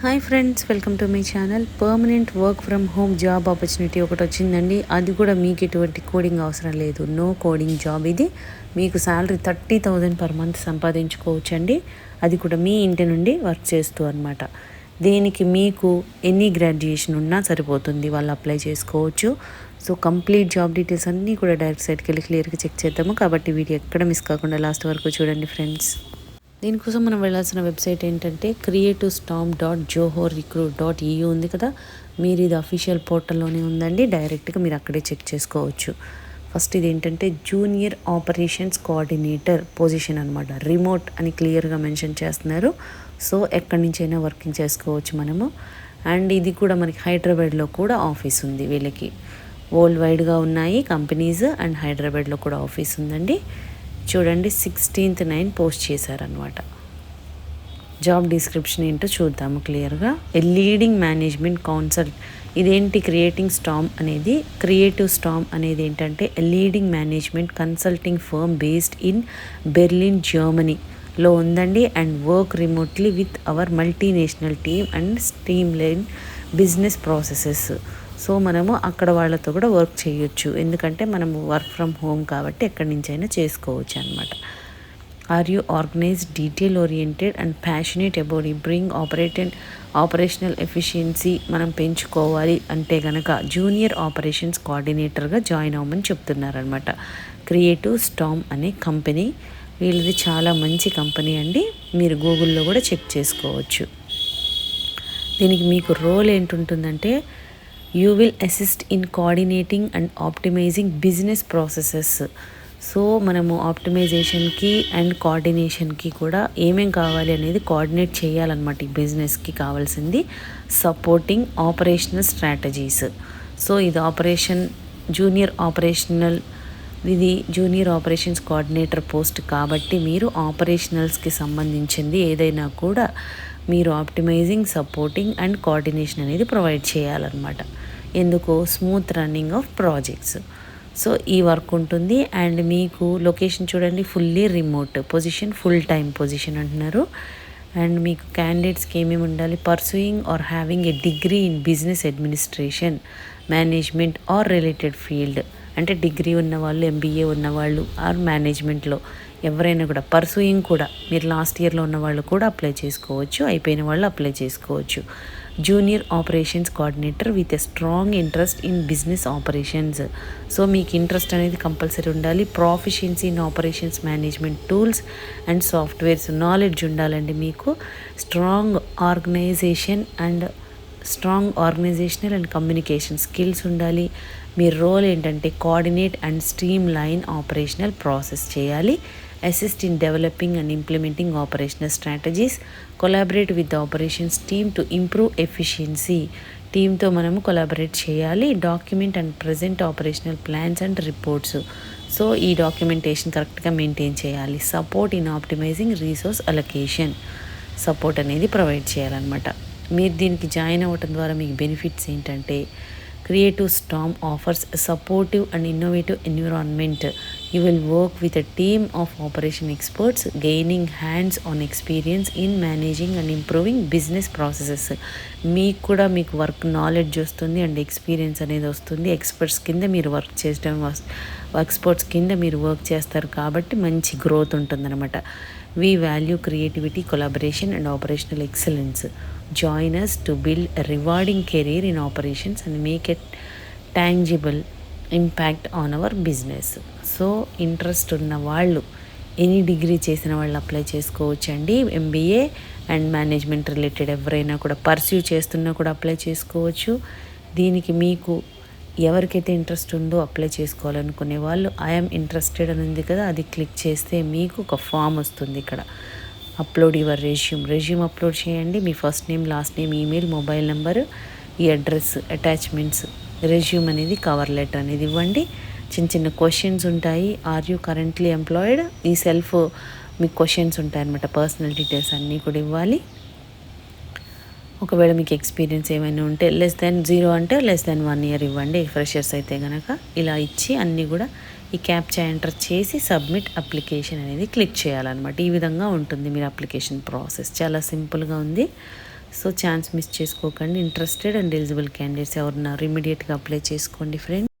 Hi friends, welcome to my channel. Permanent work from home job opportunity ఒకటి వచ్చిందండి. అది కూడా మీకు ఎటువంటి కోడింగ్ అవసరం లేదు, నో కోడింగ్ జాబ్. ఇది మీకు శాలరీ 30,000 పర్ మంత్ సంపాదించుకోవచ్చండి. అది కూడా మీ ఇంటి నుండి వర్క్ చేస్తూ అనమాట. దీనికి మీకు ఎనీ గ్రాడ్యుయేషన్ ఉన్నా సరిపోతుంది, వాళ్ళు అప్లై చేసుకోవచ్చు. సో కంప్లీట్ జాబ్ డీటెయిల్స్ అన్నీ కూడా డైరెక్ట్ సైట్కి వెళ్ళి క్లియర్గా చెక్ చేద్దాము. కాబట్టి వీడియో ఎక్కడ మిస్ కాకుండా లాస్ట్ వరకు చూడండి ఫ్రెండ్స్. దీనికోసం మనం వెళ్ళాల్సిన వెబ్సైట్ ఏంటంటే creativestorm.johorrecruit.eu ఉంది కదా. మీరు ఇది అఫీషియల్ పోర్టల్లోనే ఉందండి, డైరెక్ట్గా మీరు అక్కడే చెక్ చేసుకోవచ్చు. ఫస్ట్ ఇది ఏంటంటే జూనియర్ ఆపరేషన్స్ కోఆర్డినేటర్ పొజిషన్ అనమాట. రిమోట్ అని క్లియర్గా మెన్షన్ చేస్తున్నారు. సో ఎక్కడి నుంచైనా వర్కింగ్ చేసుకోవచ్చు మనము. అండ్ ఇది కూడా మనకి హైదరాబాద్లో కూడా ఆఫీస్ ఉంది. వీళ్ళకి వరల్డ్ వైడ్గా ఉన్నాయి కంపెనీస్, అండ్ హైదరాబాద్లో కూడా ఆఫీస్ ఉందండి. చూడండి 16/9 పోస్ట్ చేశారనమాట. జాబ్ డిస్క్రిప్షన్ ఏంటో చూద్దాము క్లియర్గా. Leading management council. ఇదేంటి క్రియేటివ్ స్టామ్ అనేది ఏంటంటే leading management consulting firm based in Berlin జర్మనీలో ఉందండి. And work remotely with our multinational team and streamline business processes. So మనము అక్కడ వాళ్ళతో కూడా వర్క్ చేయొచ్చు, ఎందుకంటే మనము వర్క్ ఫ్రమ్ హోమ్ కాబట్టి ఎక్కడి నుంచైనా చేసుకోవచ్చు అనమాట. Are you organised, detail oriented and passionate about improving operational efficiency మనం పెంచుకోవాలి అంటే కనుక జూనియర్ ఆపరేషన్స్ కోఆర్డినేటర్గా జాయిన్ అవ్వమని చెప్తున్నారనమాట. క్రియేటివ్ స్టామ్ అనే కంపెనీ, వీళ్ళది చాలా మంచి కంపెనీ అండి. మీరు గూగుల్లో కూడా చెక్ చేసుకోవచ్చు. దీనికి మీకు రోల్ ఏంటుంటుందంటే you will assist in coordinating and optimizing business processes. So మనము ఆప్టిమైజేషన్కి అండ్ కోఆర్డినేషన్కి కూడా ఏమేం కావాలి అనేది కోఆర్డినేట్ చేయాలన్నమాట. ఈ బిజినెస్కి కావాల్సింది సపోర్టింగ్ ఆపరేషనల్ స్ట్రాటజీస్. సో ఇది జూనియర్ ఆపరేషన్స్ కోఆర్డినేటర్ పోస్ట్ కాబట్టి మీరు ఆపరేషనల్స్కి సంబంధించింది ఏదైనా కూడా మీరు ఆప్టిమైజింగ్, సపోర్టింగ్ అండ్ కోఆర్డినేషన్ అనేది ప్రొవైడ్ చేయాలన్నమాట. ఎందుకు? Smooth running of projects. So ఈ వర్క్ ఉంటుంది. అండ్ మీకు లొకేషన్ చూడండి, fully remote position, full time position అంటున్నారు. అండ్ మీకు క్యాండిడేట్స్కి ఏమేమి ఉండాలి? Pursuing or having a degree in business administration, management or related field. అంటే డిగ్రీ ఉన్నవాళ్ళు, ఎంబీఏ ఉన్నవాళ్ళు ఆర్ మేనేజ్మెంట్లో ఎవరైనా కూడా. పర్సూయింగ్ కూడా మీరు లాస్ట్ ఇయర్లో ఉన్న వాళ్ళు కూడా అప్లై చేసుకోవచ్చు, అయిపోయిన వాళ్ళు అప్లై చేసుకోవచ్చు. Junior operations coordinator with a strong interest in business operations. So మీకు ఇంట్రెస్ట్ అనేది కంపల్సరీ ఉండాలి. Proficiency in operations management tools and softwares knowledge ఉండాలండి మీకు. Strong organisational and communication skills ఉండాలి. మీ రోల్ ఏంటంటే coordinate and streamline operational process చేయాలి. Assist in developing and implementing operational strategies. Collaborate with the operations team to improve efficiency. టీమ్తో మనము collaborate చేయాలి. Document and present operational plans and reports. So ఈ documentation కరెక్ట్గా maintain చేయాలి. Support in optimising resource allocation. Support అనేది provide చేయాలన్నమాట. మీరు దీనికి జాయిన్ అవ్వటం ద్వారా మీకు బెనిఫిట్స్ ఏంటంటే creative storm offers supportive and innovative environment. You will work with a team of operation experts gaining hands on experience in managing and improving business processes. మీకు work knowledge వస్తుంది and experience అనేది వస్తుంది. Experts కింద మీరు work చేస్తారు కాబట్టి మంచి growth ఉంటుందన్నమాట. We value creativity, collaboration and operational excellence. Join us to build a rewarding career in operations and make a tangible impact on our business. So interest ఉన్న వాళ్ళు, ఎనీ డిగ్రీ చేసిన వాళ్ళు అప్లై చేసుకోవచ్చండి. MBA and management related ఎవరైనా కూడా pursue చేస్తున్నా కూడా apply చేసుకోవచ్చు. దీనికి మీకు ఎవరికైతే ఇంట్రెస్ట్ ఉందో అప్లై చేసుకోవాలనుకునే వాళ్ళు ఐఎమ్ ఇంట్రెస్టెడ్ అని ఉంది కదా, అది క్లిక్ చేస్తే మీకు ఒక ఫామ్ వస్తుంది. ఇక్కడ అప్లోడ్ యువర్ రెజ్యూమ్ అప్లోడ్ చేయండి. మీ first name, last name, email, mobile number, ఈ అడ్రస్, అటాచ్మెంట్స్, రెజ్యూమ్ అనేది, కవర్ లెటర్ అనేది ఇవ్వండి. చిన్న క్వశ్చన్స్ ఉంటాయి. ఆర్ యూ కరెంట్లీ ఎంప్లాయిడ్, ఈ మీకు క్వశ్చన్స్ ఉంటాయి అన్నమాట. పర్సనల్ డీటెయిల్స్ అన్నీ కూడా ఇవ్వాలి. ఒకవేళ మీకు ఎక్స్పీరియన్స్ ఏమైనా ఉంటే -0 అంటే -1 ఇయర్ ఇవ్వండి. ఫ్రెషర్స్ అయితే కనుక ఇలా ఇచ్చి అన్నీ కూడా ఈ క్యాప్చా ఎంటర్ చేసి సబ్మిట్ అప్లికేషన్ అనేది క్లిక్ చేయాలన్నమాట. ఈ విధంగా ఉంటుంది మీరు అప్లికేషన్ ప్రాసెస్. చాలా సింపుల్గా ఉంది. సో ఛాన్స్ మిస్ చేసుకోకండి. ఇంట్రెస్టెడ్ అండ్ ఎలిజిబుల్ క్యాండిడేట్స్ ఎవరున్నారు ఇమీడియట్గా అప్లై చేసుకోండి ఫ్రెండ్స్.